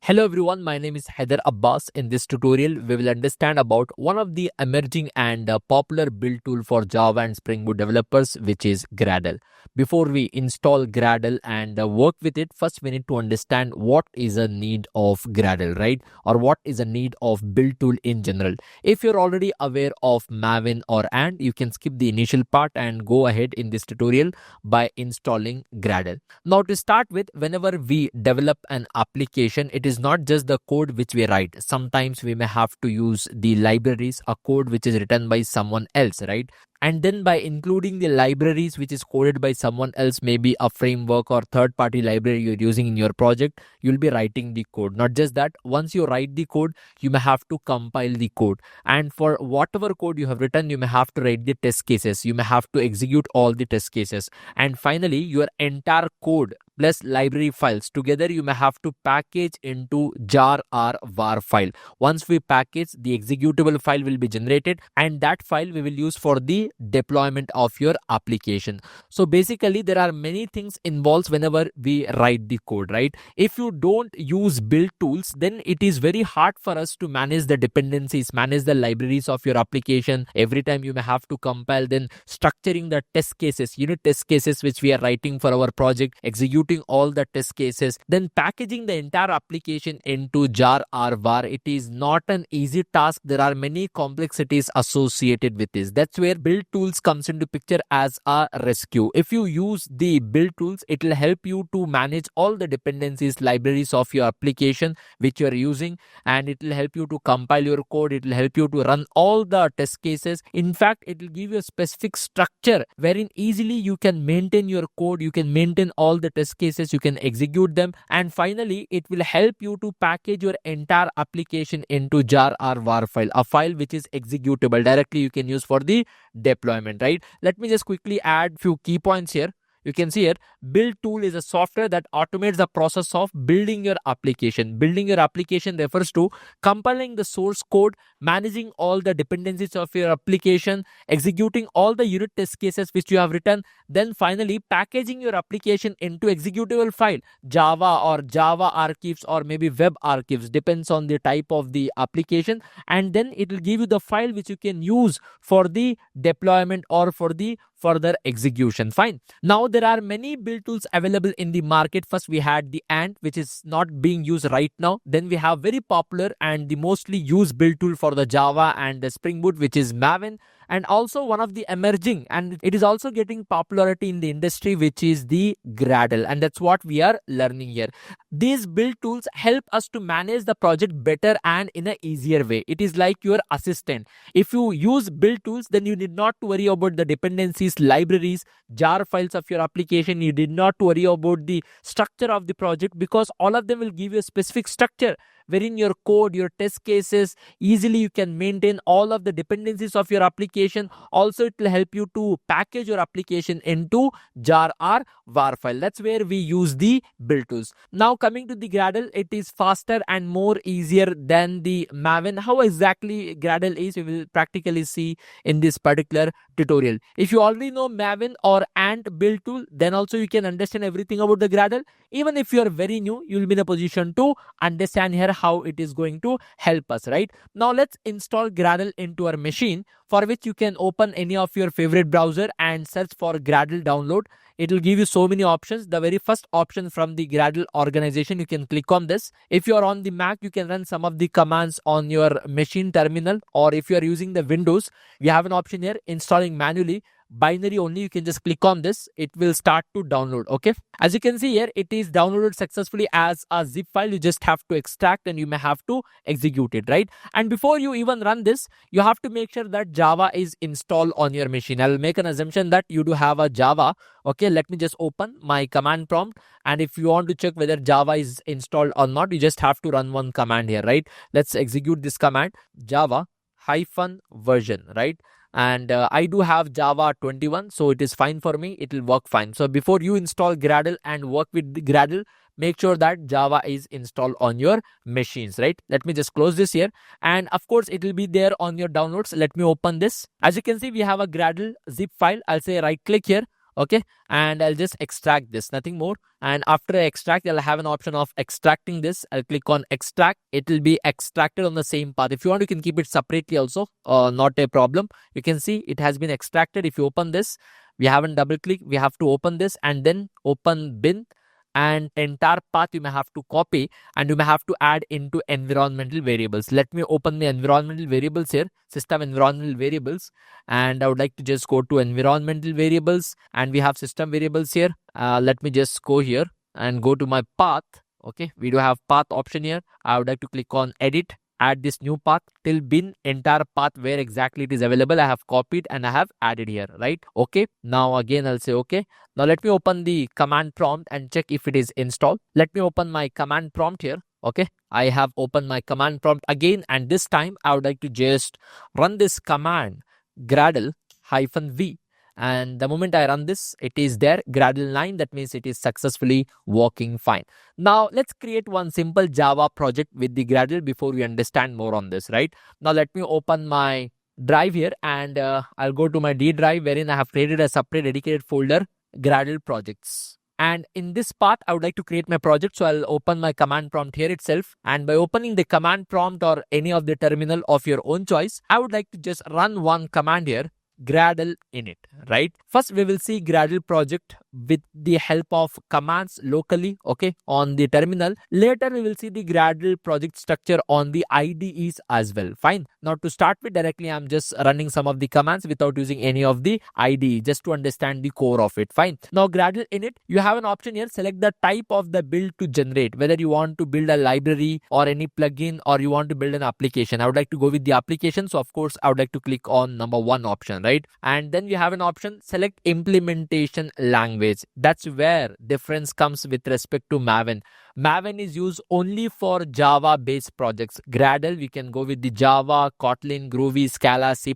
Hello everyone, my name is Hyder Abbas. In this tutorial, we will understand about one of the emerging and popular build tool for Java and Spring Boot developers, which is Gradle. Before we install Gradle and work with it, first we need to understand what is a need of Gradle, right? Or what is a need of build tool in general. If you're already aware of Maven or Ant, you can skip the initial part and go ahead in this tutorial by installing Gradle. Now to start with, whenever we develop an application, it is not just the code which we write. Sometimes we may have to use the libraries, a code which is written by someone else, right? And then by including the libraries which is coded by someone else, maybe a framework or third-party library you're using in your project, you'll be writing the code. Not just that, once you write the code, you may have to compile the code. And for whatever code you have written, you may have to write the test cases. You may have to execute all the test cases. And finally, your entire code plus library files together you may have to package into jar or var file. Once we package, the executable file will be generated, and that file we will use for the deployment of your application. So basically there are many things involved whenever we write the code, right? If you don't use build tools, then it is very hard for us to manage the dependencies, manage the libraries of your application. Every time you may have to compile, then structuring the test cases, unit test cases which we are writing for our project, executing all the test cases, then packaging the entire application into jar or var. It is not an easy task. There are many complexities associated with this. That's where build tools comes into picture as a rescue. If you use the build tools, it will help you to manage all the dependencies, libraries of your application which you are using, and it will help you to compile your code. It will help you to run all the test cases. In fact, it will give you a specific structure wherein easily you can maintain your code, you can maintain all the test cases, you can execute them, and finally it will help you to package your entire application into jar or var file, a file which is executable directly you can use for the deployment, right? Let me just quickly add few key points here. You can see here, build tool is a software that automates the process of building your application. Building your application refers to compiling the source code, managing all the dependencies of your application, executing all the unit test cases which you have written, then finally packaging your application into executable file, Java or Java archives or maybe web archives, depends on the type of the application, and then it will give you the file which you can use for the deployment or for the further execution. Fine. Now there are many build tools available in the market. First we had the Ant, which is not being used right now. Then we have very popular and the mostly used build tool for the Java and the Spring Boot, which is Maven, and also one of the emerging, and it is also getting popularity in the industry, which is the Gradle, and that's what we are learning here. These build tools help us to manage the project better and in an easier way. It is like your assistant. If you use build tools, then you need not to worry about the dependencies, libraries, jar files of your application. You did not worry about the structure of the project, because all of them will give you a specific structure wherein your code, your test cases, easily you can maintain all of the dependencies of your application. Also, it will help you to package your application into jar or var file. That's where we use the build tools. Now coming to the Gradle, it is faster and more easier than the Maven. How exactly Gradle is, we will practically see in this particular tutorial. If you already know Maven or Ant build tool, then also you can understand everything about the Gradle. Even if you are very new, you will be in a position to understand here how it is going to help us, right? Now let's install Gradle into our machine, for which you can open any of your favorite browser and search for Gradle download. It will give you so many options. The very first option from the Gradle organization, you can click on this. If you are on the Mac, you can run some of the commands on your machine terminal, or if you are using the Windows, you have an option here, installing manually, binary only. You can just click on this, it will start to download. Okay, as you can see here, it is downloaded successfully as a zip file. You just have to extract and you may have to execute it, right? And before you even run this, you have to make sure that Java is installed on your machine. I'll make an assumption that you do have a Java. Okay, let me just open my command prompt, and if you want to check whether Java is installed or not, you just have to run one command here, right? Let's execute this command, Java -version, right? And I do have Java 21, so it is fine for me. It will work fine. So before you install Gradle and work with the Gradle, make sure that Java is installed on your machines, right? Let me just close this here, and of course it will be there on your downloads. Let me open this. As you can see, we have a Gradle zip file. I'll say right click here. Okay, and I'll just extract this, nothing more. And after I extract, I'll have an option of extracting this. I'll click on extract. It will be extracted on the same path. If you want, you can keep it separately also, not a problem. You can see it has been extracted. If you open this, we haven't double click, we have to open this and then open bin, and entire path you may have to copy and you may have to add into environmental variables. Let me open the environmental variables here, system environmental variables, and I would like to just go to environmental variables, and we have system variables here. Let me just go here and go to my path. Okay, we do have path option here. I would like to click on edit, add this new path till bin, entire path where exactly it is available I have copied and I have added here, right? Okay, now again I'll say okay. Now let me open the command prompt and check if it is installed. Let me open my command prompt here. Okay, I have opened my command prompt again, and this time I would like to just run this command Gradle -v, and the moment I run this, it is there, Gradle 9. That means it is successfully working fine. Now let's create one simple Java project with the Gradle before we understand more on this, right? Now let me open my drive here, and I'll go to my D drive, wherein I have created a separate dedicated folder, Gradle projects. And in this path, I would like to create my project. So I'll open my command prompt here itself. And by opening the command prompt or any of the terminal of your own choice, I would like to just run one command here, Gradle init, right? First, we will see Gradle project with the help of commands locally, okay, on the terminal. Later, we will see the Gradle project structure on the IDEs as well. Fine. Now, to start with directly, I'm just running some of the commands without using any of the IDE, just to understand the core of it. Fine. Now, Gradle init, you have an option here. Select the type of the build to generate, whether you want to build a library or any plugin, or you want to build an application. I would like to go with the application. So, of course, I would like to click on number 1 option, right? And then you have an option, select implementation language. That's where difference comes with respect to Maven. Maven is used only for Java based projects. Gradle, we can go with the Java, Kotlin, Groovy, Scala, C++,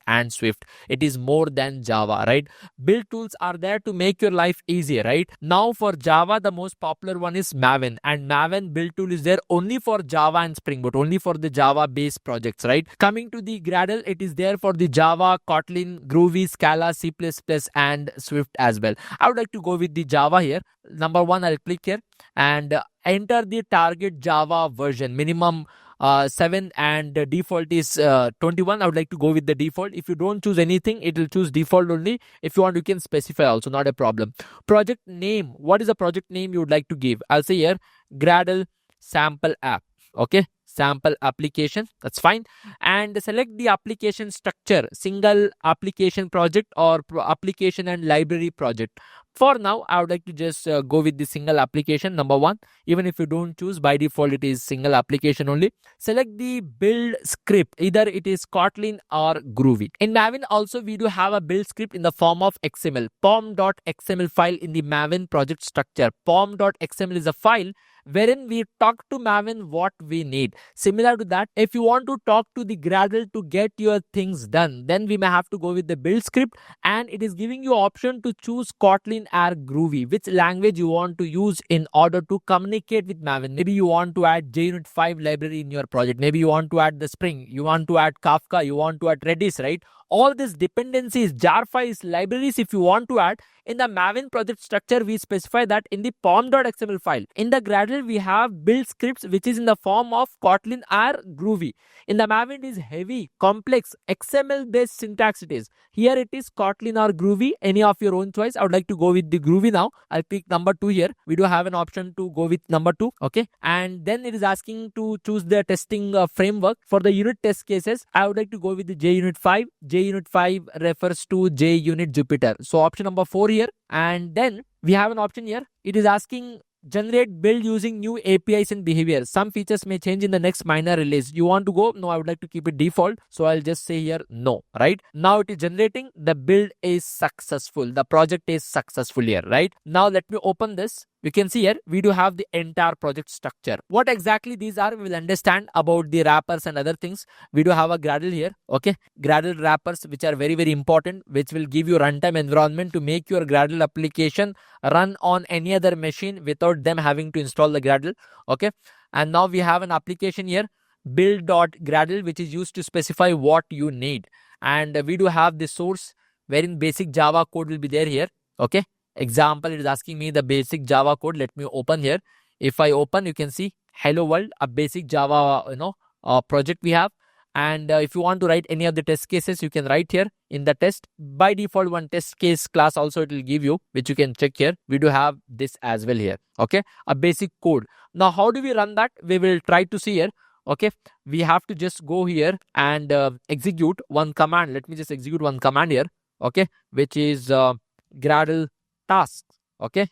and Swift. It is more than Java, right? Build tools are there to make your life easier, right? Now for Java, the most popular one is Maven, and Maven build tool is there only for Java and Spring Boot, only for the Java based projects, right? Coming to the Gradle, it is there for the Java, Kotlin, Groovy, Scala, C++, and Swift as well. I would like to go with the Java here. Number 1, I'll click here and enter the target Java version, minimum 7 and default is 21. I would like to go with the default. If you don't choose anything, it will choose default only. If you want, you can specify also, not a problem. Project name, what is the project name you would like to give? I'll say here Gradle sample app. Okay, sample application, that's fine. And select the application structure, single application project or application and library project. For now, I would like to just go with the single application, number 1. Even if you don't choose, by default it is single application only. Select the build script, either it is Kotlin or Groovy. In Maven also, we do have a build script in the form of XML, pom.xml file in the Maven project structure. Pom.xml is a file wherein we talk to Maven what we need. Similar to that, if you want to talk to the Gradle to get your things done, then we may have to go with the build script, and it is giving you option to choose Kotlin or Groovy, which language you want to use in order to communicate with Maven. Maybe you want to add JUnit 5 library in your project. Maybe you want to add the Spring, you want to add Kafka, you want to add Redis, right? All these dependencies, jar files, libraries, if you want to add, in the Maven project structure, we specify that in the pom.xml file. In the Gradle, we have build scripts, which is in the form of Kotlin or Groovy. In the Maven, it is heavy, complex, XML-based syntax it is. Here it is Kotlin or Groovy, any of your own choice. I would like to go with the Groovy now. I'll pick number 2 here. We do have an option to go with number 2, okay? And then it is asking to choose the testing framework. For the unit test cases, I would like to go with the JUnit 5. JUnit 5 refers to JUnit Jupyter. So option number 4 here, and then we have an option here. It is asking generate build using new APIs and behavior. Some features may change in the next minor release. You want to go? No, I would like to keep it default. So I'll just say here no, right? Now it is generating. The build is successful. The project is successful here, right? Now let me open this. We can see here, we do have the entire project structure. What exactly these are, we will understand about the wrappers and other things. We do have a Gradle here, okay? Gradle wrappers, which are very, very important, which will give you runtime environment to make your Gradle application run on any other machine without them having to install the Gradle, okay? And now we have an application here, build.gradle, which is used to specify what you need. And we do have the source, wherein basic Java code will be there here. Okay. Example, it is asking me the basic Java code. Let me open here. If I open, you can see hello world, a basic Java, project we have. And if you want to write any of the test cases, you can write here in the test. By default, one test case class also it will give you, which you can check here. We do have this as well here. Okay. A basic code. Now, how do we run that? We will try to see here. Okay. We have to just go here and execute one command. Let me just execute one command here. Okay. Which is Gradle tasks. Okay.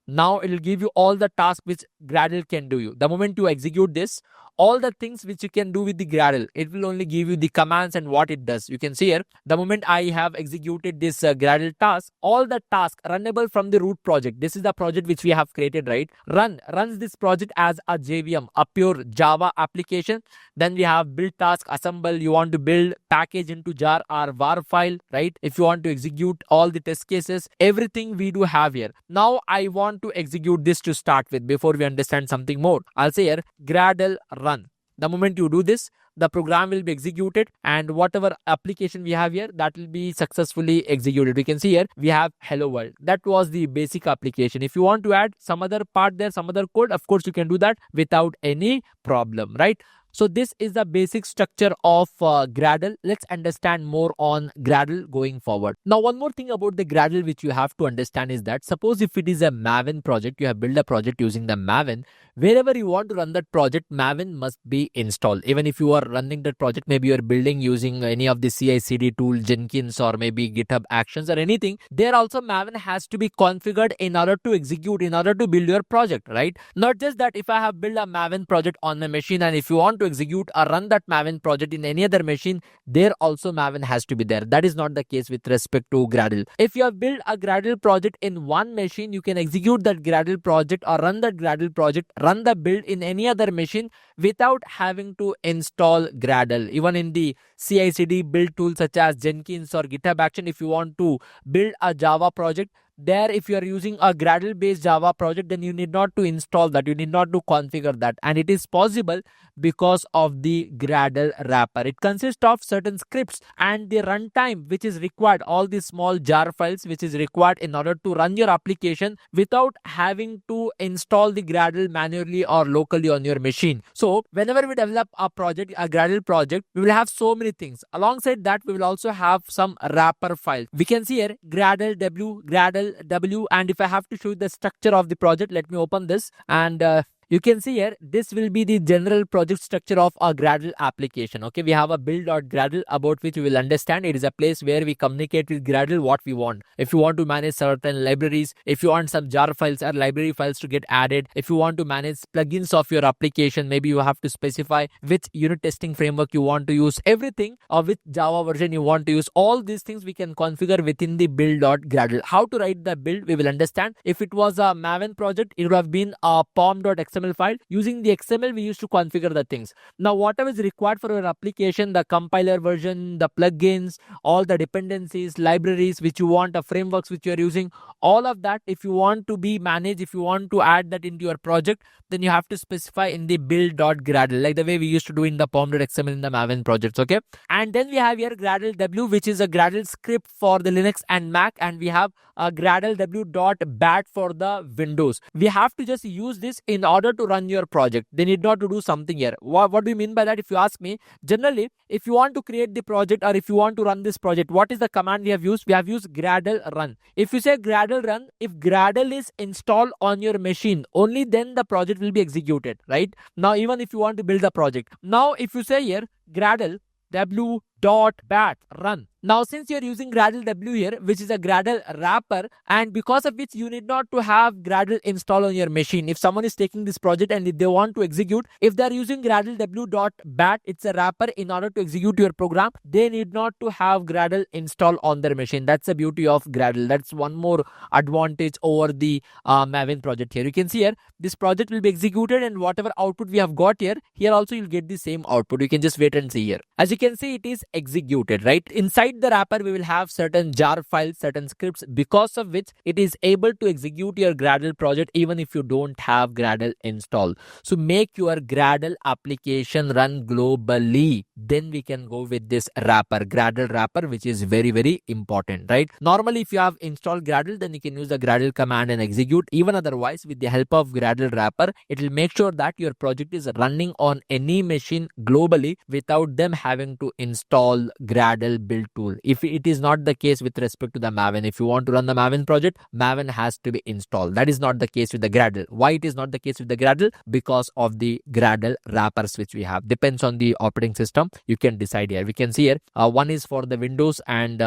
Now it will give you all the tasks which Gradle can do you. The moment you execute this, all the things which you can do with the Gradle, it will only give you the commands and what it does. You can see here, the moment I have executed this Gradle task, all the tasks runnable from the root project. This is the project which we have created, right? Runs this project as a JVM, a pure Java application. Then we have build task, assemble. You want to build package into jar or var file, right? If you want to execute all the test cases, everything we do have here. Now I want to execute this to start with before we understand something more. I'll say here Gradle run. The moment you do this, the program will be executed and whatever application we have here, that will be successfully executed. We can see here we have hello world. That was the basic application. If you want to add some other part there, some other code, of course you can do that without any problem, right? So this is the basic structure of Gradle. Let's understand more on Gradle going forward. Now, one more thing about the Gradle which you have to understand is that suppose if it is a Maven project, you have built a project using the Maven, wherever you want to run that project, Maven must be installed. Even if you are running that project, maybe you are building using any of the CI/CD tool, Jenkins or maybe GitHub Actions or anything, there also Maven has to be configured in order to execute, in order to build your project, right? Not just that if I have built a Maven project on my machine and if you want to execute or run that Maven project in any other machine, there also Maven has to be there. That is not the case with respect to Gradle. If you have built a Gradle project in one machine, you can execute that Gradle project or run that Gradle project, run the build in any other machine without having to install Gradle. Even in the CI/CD build tools such as Jenkins or GitHub Action, if you want to build a Java project, there if you are using a Gradle based Java project, then you need not to install that, you need not to configure that, and it is possible because of the Gradle wrapper. It consists of certain scripts and the runtime which is required, all the small jar files which is required in order to run your application without having to install the Gradle manually or locally on your machine. So whenever we develop a project, a Gradle project, we will have so many things. Alongside that, we will also have some wrapper files. We can see here Gradle W, and if I have to show you the structure of the project, let me open this and you can see here, this will be the general project structure of a Gradle application. Okay, we have a build.gradle about which we will understand. It is a place where we communicate with Gradle what we want. If you want to manage certain libraries, if you want some jar files or library files to get added, if you want to manage plugins of your application, maybe you have to specify which unit testing framework you want to use, everything, or which Java version you want to use. All these things we can configure within the build.gradle. How to write the build, we will understand. If it was a Maven project, it would have been a pom.xml file. Using the XML, we used to configure the things. Now, whatever is required for your application, the compiler version, the plugins, all the dependencies, libraries which you want, the frameworks which you are using, all of that, if you want to be managed, if you want to add that into your project, then you have to specify in the build.gradle, like the way we used to do in the pom.xml in the Maven projects. Okay, and then we have here Gradle W, which is a Gradle script for the Linux and Mac, and we have a Gradle W.bat for the Windows. We have to just use this in order to run your project. They need not to do something here. What do you mean by that? If you ask me, generally, if you want to create the project or if you want to run this project, what is the command we have used? We have used Gradle run. If you say Gradle run, if Gradle is installed on your machine, only then the project will be executed, right? Now, even if you want to build a project. Now, if you say here, Gradle W.bat run. Now, since you're using Gradle W here, which is a Gradle wrapper, and because of which you need not to have Gradle install on your machine. If someone is taking this project and if they want to execute, if they're using Gradle W.bat, it's a wrapper in order to execute your program, they need not to have Gradle install on their machine. That's the beauty of Gradle. That's one more advantage over the Maven project here. You can see here, this project will be executed and whatever output we have got here also you'll get the same output. You can just wait and see here. As you can see, it is execute it, right? Inside the wrapper, we will have certain jar files, certain scripts, because of which it is able to execute your Gradle project even if you don't have Gradle installed. So make your Gradle application run globally. Then we can go with this wrapper, Gradle wrapper, which is very, very important, right? Normally, if you have installed Gradle, then you can use the Gradle command and execute. Even otherwise, with the help of Gradle wrapper, it will make sure that your project is running on any machine globally without them having to install Gradle build tool. If it is not the case with respect to the Maven, if you want to run the Maven project, Maven has to be installed. That is not the case with the Gradle. Why it is not the case with the Gradle? Because of the Gradle wrappers which we have. Depends on the operating system. You can decide here. We can see here one is for the Windows and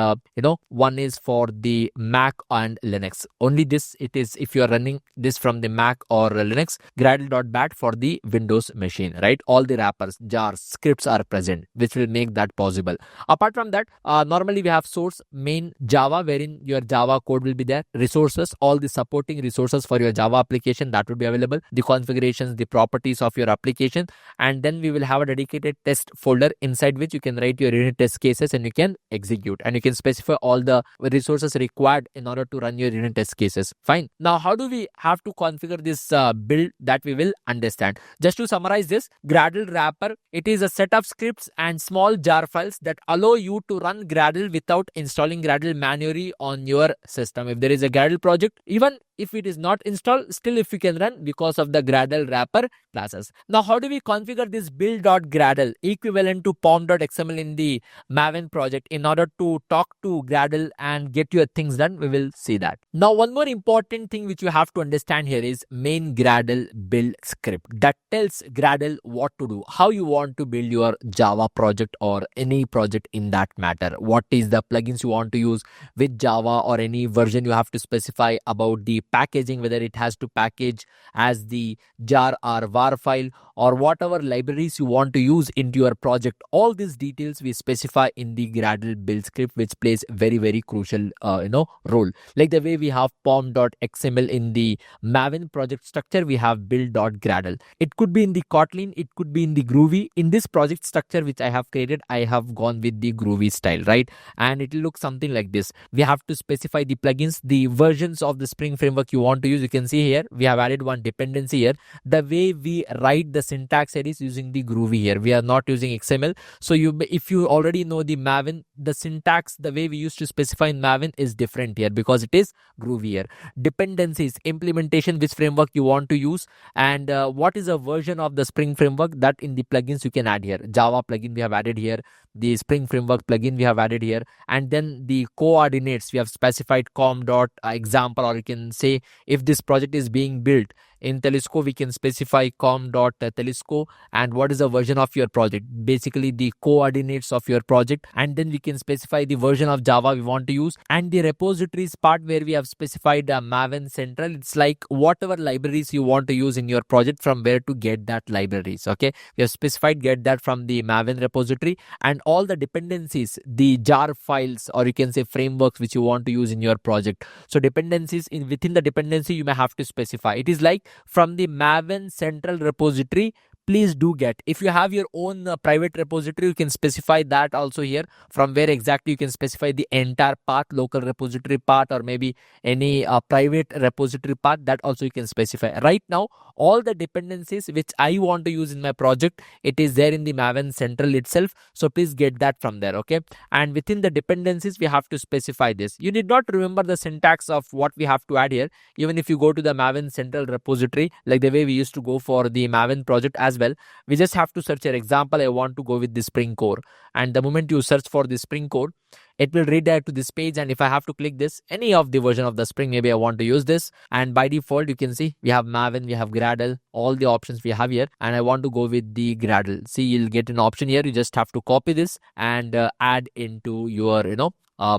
one is for the Mac and Linux. Only this it is if you are running this from the Mac or Linux. Gradle.bat for the Windows machine, right? All the wrappers, jars, scripts are present, which will make that possible. Apart from that, normally we have source main Java, wherein your Java code will be there. Resources, all the supporting resources for your Java application, that would be available. The configurations, the properties of your application, and then we will have a dedicated test folder inside which you can write your unit test cases and you can execute, and you can specify all the resources required in order to run your unit test cases. Fine. Now, how do we have to configure this build? That we will understand. Just to summarize this, Gradle wrapper, it is a set of scripts and small jar files that allow you to run Gradle without installing Gradle manually on your system. If there is a Gradle project, even if it is not installed, still if you can run because of the Gradle wrapper classes. Now, how do we configure this build.gradle equivalent to pom.xml in the Maven project in order to talk to Gradle and get your things done? We will see that. Now, one more important thing which you have to understand here is main Gradle build script that tells Gradle what to do, how you want to build your Java project or any project in that matter. What is the plugins you want to use with Java or any version you have to specify about the packaging, whether it has to package as the jar or var file or whatever libraries you want to use into your project. All these details we specify in the Gradle build script, which plays very, very crucial role. Like the way we have pom.xml in the Maven project structure, we have build.gradle. It could be in the Kotlin, it could be in the Groovy. In this project structure which I have created, I have gone with the Groovy style, right? And it will look something like this. We have to specify the plugins, the versions of the Spring framework you want to use. You can see here we have added one dependency here. The way we write the syntax here is using the Groovy here. We are not using XML. So if you already know the Maven, the syntax, the way we used to specify in Maven is different here because it is Groovy here. Dependencies, implementation, which framework you want to use, and what is a version of the Spring framework, that in the plugins you can add here. Java plugin we have added here, the Spring framework plugin we have added here, and then the coordinates we have specified com.example, or you can say if this project is being built in Telusko, we can specify com.telusko and what is the version of your project, basically the coordinates of your project, and then we can specify the version of Java we want to use, and the repositories part where we have specified Maven Central. It's like whatever libraries you want to use in your project, from where to get that libraries. Okay, we have specified get that from the Maven repository, and all the dependencies, the jar files, or you can say frameworks which you want to use in your project. So dependencies, within the dependency you may have to specify. It is like from the Maven Central repository, please do get. If you have your own private repository, you can specify that also here, from where exactly you can specify the entire path, local repository path, or maybe any private repository path, that also you can specify. Right now, all the dependencies which I want to use in my project, it is there in the Maven Central itself. So please get that from there. Okay, and within the dependencies we have to specify this. You need not remember the syntax of what we have to add here. Even if you go to the Maven Central repository, like the way we used to go for the Maven project as well, we just have to search an example. I want to go with the Spring core, and the moment you search for the Spring core, it will redirect to this page, and if I have to click this, any of the version of the Spring, maybe I want to use this, and by default you can see we have Maven, we have Gradle, all the options we have here, and I want to go with the Gradle. See, you'll get an option here. You just have to copy this and add into your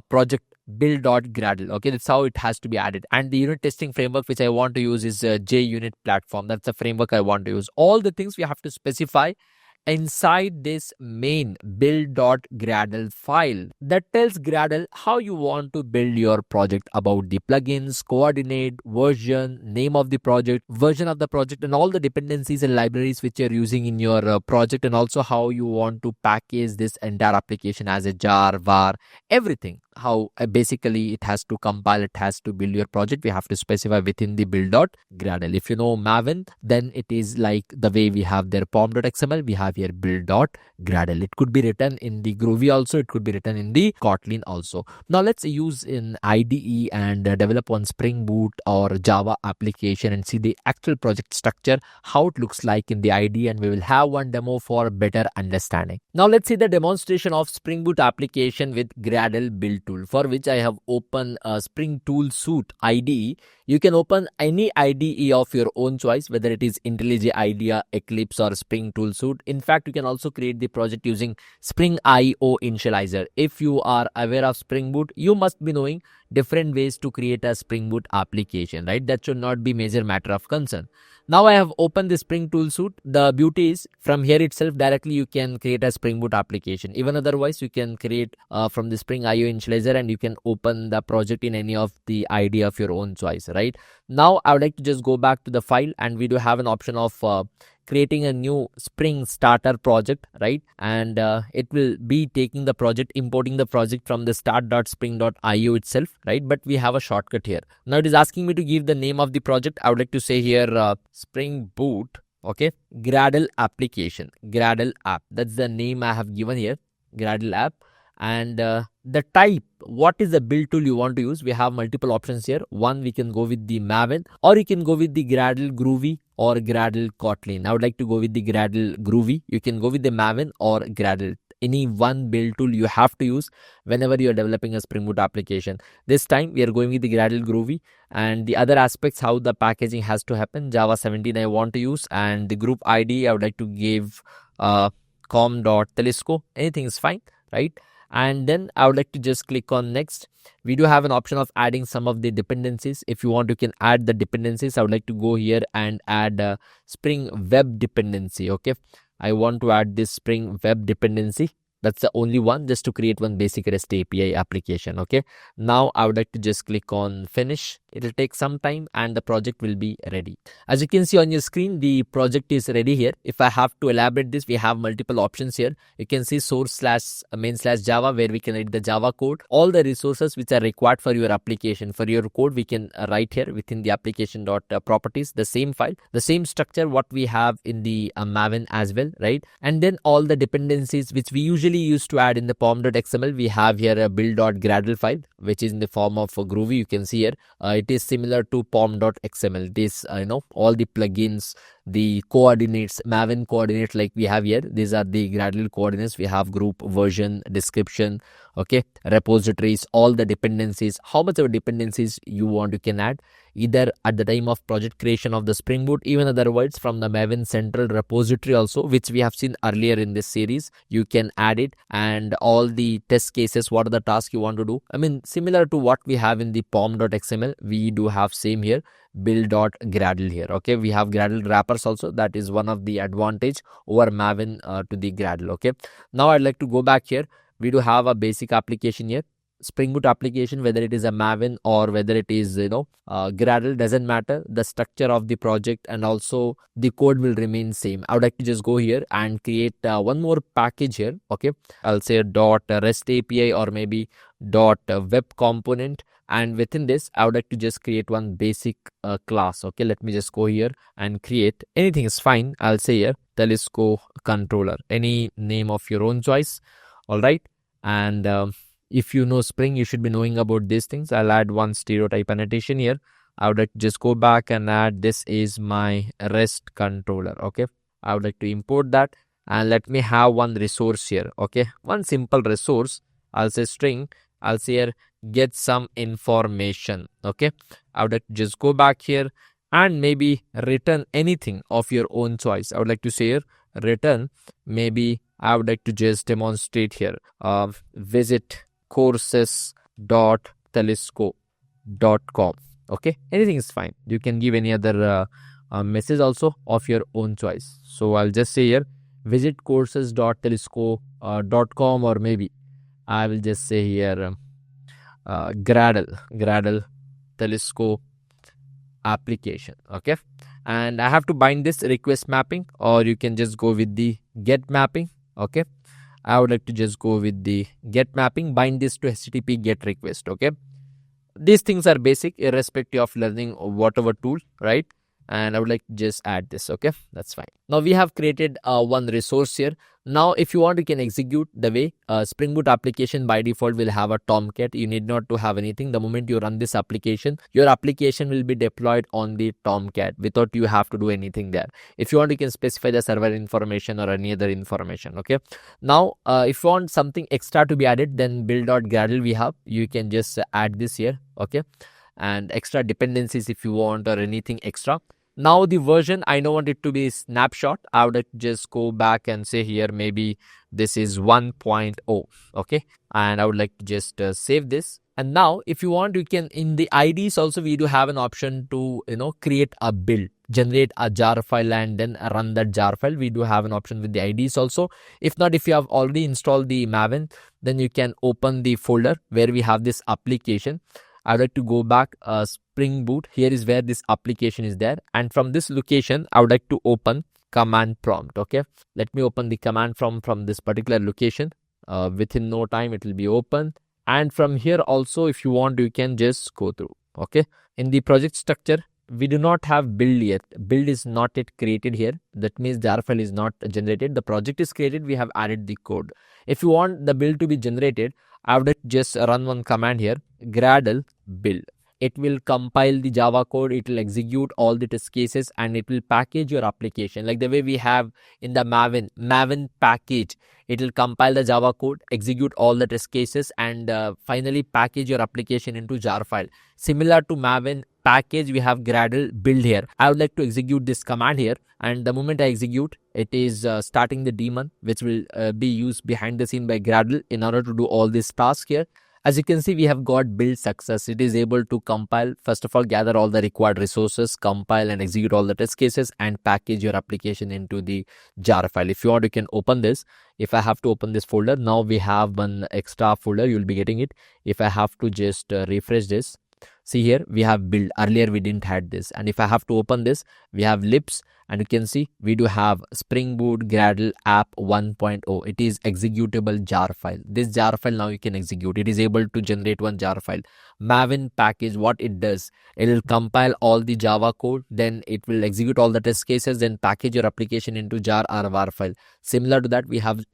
project build.gradle. Okay, that's how it has to be added. And the unit testing framework which I want to use is JUnit platform. That's the framework I want to use. All the things we have to specify inside this main build.gradle file that tells Gradle how you want to build your project, about the plugins, coordinate, version, name of the project, version of the project, and all the dependencies and libraries which you're using in your project, and also how you want to package this entire application as a jar, var, everything. How basically it has to compile, it has to build your project. We have to specify within the build.gradle. If you know Maven, then it is like the way we have their pom.xml, we have here build.gradle. It could be written in the Groovy also, it could be written in the Kotlin also. Now let's use in IDE and develop on Spring Boot or Java application and see the actual project structure, how it looks like in the IDE, and we will have one demo for better understanding. Now let's see the demonstration of Spring Boot application with Gradle build tool, for which I have opened a Spring Tool Suite IDE. You can open any IDE of your own choice, whether it is IntelliJ IDEA, Eclipse, or Spring Tool Suite. In fact, you can also create the project using Spring IO Initializer. If you are aware of Spring Boot, you must be knowing different ways to create a Spring Boot application, right? That should not be major matter of concern. Now I have opened the Spring Tool Suite. The beauty is from here itself directly you can create a Spring Boot application. Even otherwise you can create from the Spring IO Initializer, and you can open the project in any of the IDE of your own choice, right? Now I would like to just go back to the file, and we do have an option of creating a new Spring starter project, right? And it will be taking the project, importing the project from the start.spring.io itself, right? But we have a shortcut here. Now it is asking me to give the name of the project. I would like to say here Spring Boot, okay, Gradle application, Gradle app. That's the name I have given here, Gradle app. And the type, what is the build tool you want to use? We have multiple options here. One, we can go with the Maven, or you can go with the Gradle Groovy or Gradle Kotlin. I would like to go with the Gradle Groovy. You can go with the Maven or Gradle. Any one build tool you have to use whenever you are developing a Spring Boot application. This time we are going with the Gradle Groovy, and the other aspects, how the packaging has to happen, Java 17 I want to use, and the group ID I would like to give com.telusko. Anything is fine, right? And then I would like to just click on next. We do have an option of adding some of the dependencies. If you want, you can add the dependencies. I would like to go here and add Spring Web dependency. Okay, I want to add this Spring Web dependency. That's the only one, just to create one basic REST API application. Okay, now I would like to just click on finish. It'll take some time and the project will be ready. As you can see on your screen, the project is ready here. If I have to elaborate this, we have multiple options here. You can see source/main/java, where we can write the Java code. All the resources which are required for your application, for your code, we can write here within the application.properties, the same file, the same structure what we have in the Maven as well, right? And then all the dependencies which we usually used to add in the pom.xml, we have here a build.gradle file, which is in the form of a Groovy. You can see here it is similar to pom.xml. This all the plugins, the coordinates, Maven coordinates like we have here, these are the Gradle coordinates. We have group, version, description, okay, repositories, all the dependencies. How much of dependencies you want, you can add either at the time of project creation of the Spring Boot, even otherwise from the Maven central repository also, which we have seen earlier in this series. You can add it, and all the test cases, what are the tasks you want to do. I mean, similar to what we have in the pom.xml, we do have same here, build.gradle here. Okay, we have Gradle wrappers also. That is one of the advantage over Maven to the Gradle. Okay, now I'd like to go back here. We do have a basic application here, Spring Boot application, whether it is a Maven or whether it is Gradle, doesn't matter. The structure of the project and also the code will remain same. I would like to just go here and create one more package here. Okay, I'll say .rest API or maybe .web component, and within this I would like to just create one basic class. Okay, let me just go here and create, anything is fine. I'll say here Telusko controller, any name of your own choice. All right, and if you know Spring, you should be knowing about these things. I'll add one stereotype annotation here. I would like to just go back and add, this is my REST controller. Okay, I would like to import that, and let me have one resource here. Okay, one simple resource. I'll say string. I'll say here get some information. Okay, I would like to just go back here and maybe return anything of your own choice. I would like to say here return, maybe I would like to just demonstrate here visit courses.telusko.com. okay, anything is fine. You can give any other message also of your own choice. So I'll just say here visit courses.telusko.com, or maybe I will just say here Gradle Telusko application. Okay, and I have to bind this request mapping, or you can just go with the get mapping. Okay, I would like to just go with the get mapping, bind this to HTTP get request. Okay, these things are basic irrespective of learning whatever tool, right? And I would like to just add this. Okay, that's fine. Now we have created one resource here. Now if you want, you can execute the way Spring Boot application by default will have a Tomcat. You need not to have anything. The moment you run this application, your application will be deployed on the Tomcat without you have to do anything there. If you want, you can specify the server information or any other information. Okay, now if you want something extra to be added, then build.gradle we have, you can just add this here. Okay, and extra dependencies if you want, or anything extra. Now the version, I don't want it to be snapshot. I would just go back and say here maybe this is 1.0. Okay, and I would like to just save this. And now if you want, you can, in the IDs also we do have an option to create a build, generate a jar file and then run that jar file. We do have an option with the IDs also. If not, if you have already installed the Maven, then you can open the folder where we have this application. I would like to go back Spring Boot. Here is where this application is there, and from this location I would like to open command prompt. Okay, let me open the command from this particular location. Within no time it will be open, and from here also if you want, you can just go through. Okay, in the project structure we do not have build yet. Build is not yet created here. That means jar file is not generated. The project is created, we have added the code. If you want the build to be generated, I would just run one command here, Gradle build. It will compile the Java code, it will execute all the test cases, and it will package your application like the way we have in the Maven package. It will compile the Java code, execute all the test cases, and finally package your application into jar file. Similar to Maven package, we have Gradle build here. I would like to execute this command here, and the moment I execute, it is starting the daemon which will be used behind the scene by Gradle in order to do all these tasks here. As you can see, we have got build success. It is able to compile, first of all, gather all the required resources, compile and execute all the test cases, and package your application into the jar file. If you want, you can open this. If I have to open this folder, now we have one extra folder, you will be getting it. If I have to just refresh this, see here we have build. Earlier we didn't had this, and if I have to open this, we have libs, and you can see we do have Spring Boot Gradle app 1.0. It is executable jar file. This jar file now you can execute. It is able to generate one jar file. Maven package, what it does, it will compile all the Java code, then it will execute all the test cases, then package your application into jar or var file. Similar to that, we have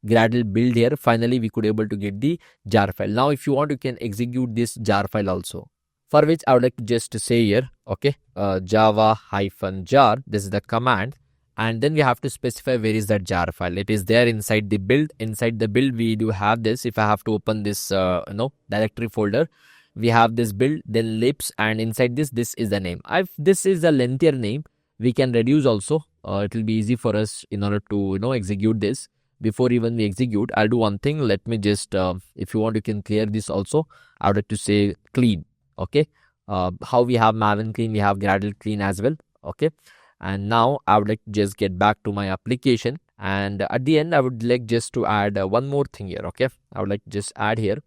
Gradle build here. Finally we could able to get the jar file. Now if you want, you can execute this jar file also, for which I would like to just say here, okay, java-jar, this is the command, and then we have to specify where is that jar file. It is there inside the build. Inside the build we do have this. If I have to open this directory folder, we have this build, then libs, and inside this is the name. If this is a lengthier name, we can reduce also. It will be easy for us in order to execute this. Before even we execute, I'll do one thing. Let me just if you want, you can clear this also. I would like to say clean. Okay, how we have Maven clean, we have Gradle clean as well. Okay, and now I would like to just get back to my application, and at the end I would like just to add one more thing here. Okay, I would like to just add here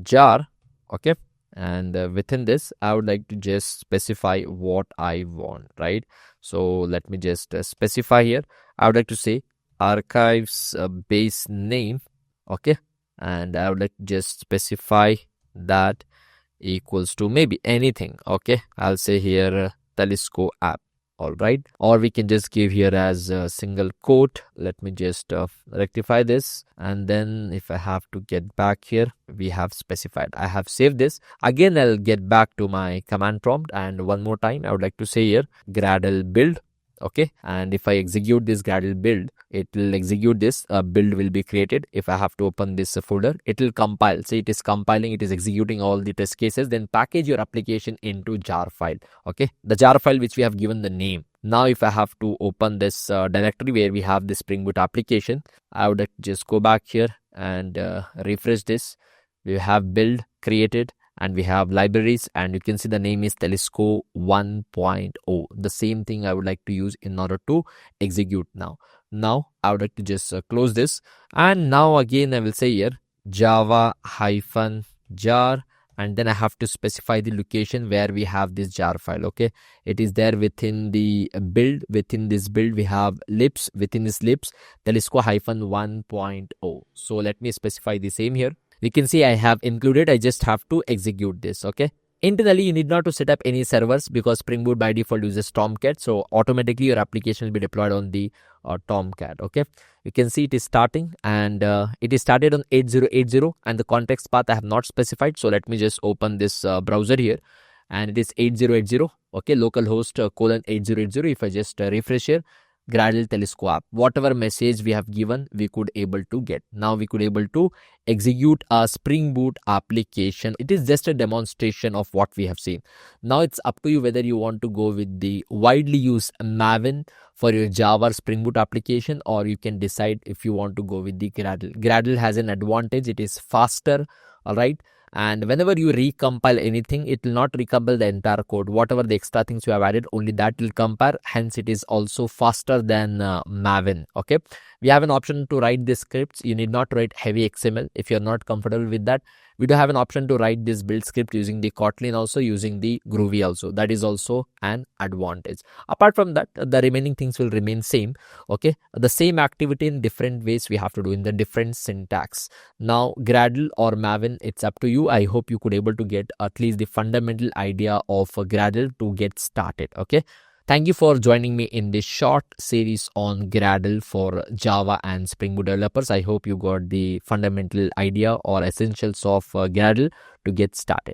jar. Okay, and within this I would like to just specify what I want, right? So let me just specify here. I would like to say archives base name. Okay, and I would like to just specify that equals to maybe anything. Okay, I'll say here Telusko app. All right, or we can just give here as a single quote. Let me just rectify this, and then if I have to get back here, we have specified. I have saved this. Again, I'll get back to my command prompt, and one more time I would like to say here Gradle build. Okay, and if I execute this Gradle build, it will execute this build will be created. If I have to open this folder, it will compile. See, it is compiling, it is executing all the test cases, then package your application into jar file. Okay, the jar file which we have given the name. Now if I have to open this directory where we have the Spring Boot application, I would just go back here and refresh this. We have build created, and we have libraries, and you can see the name is Telusko 1.0. The same thing I would like to use in order to execute now. Now I would like to just close this, and now again I will say here java hyphen jar, and then I have to specify the location where we have this jar file. Okay, it is there within the build. Within this build we have libs. Within this libs Telusko hyphen 1.0. So let me specify the same here. You can see I have included. I just have to execute this. Okay, internally you need not to set up any servers because Spring Boot by default uses Tomcat, so automatically your application will be deployed on the Tomcat. Okay, you can see it is starting, and it is started on 8080, and the context path I have not specified. So let me just open this browser here, and it is 8080. Okay, localhost colon 8080. If I just refresh here, Gradle Telusko app, whatever message we have given, we could able to get. Now we could able to execute a Spring Boot application. It is just a demonstration of what we have seen. Now it's up to you whether you want to go with the widely used Maven for your Java Spring Boot application, or you can decide if you want to go with the Gradle. Gradle has an advantage. It is faster. All right. And whenever you recompile anything, it will not recompile the entire code. Whatever the extra things you have added, only that will compare. Hence, it is also faster than Maven. Okay, we have an option to write these scripts. You need not write heavy XML if you're not comfortable with that. We do have an option to write this build script using the Kotlin, also using the Groovy also. That is also an advantage. Apart from that, the remaining things will remain same. Okay, the same activity in different ways we have to do in the different syntax. Now Gradle or Maven, it's up to you. I hope you could able to get at least the fundamental idea of Gradle to get started. Okay, thank you for joining me in this short series on Gradle for Java and Spring Boot developers. I hope you got the fundamental idea or essentials of Gradle to get started.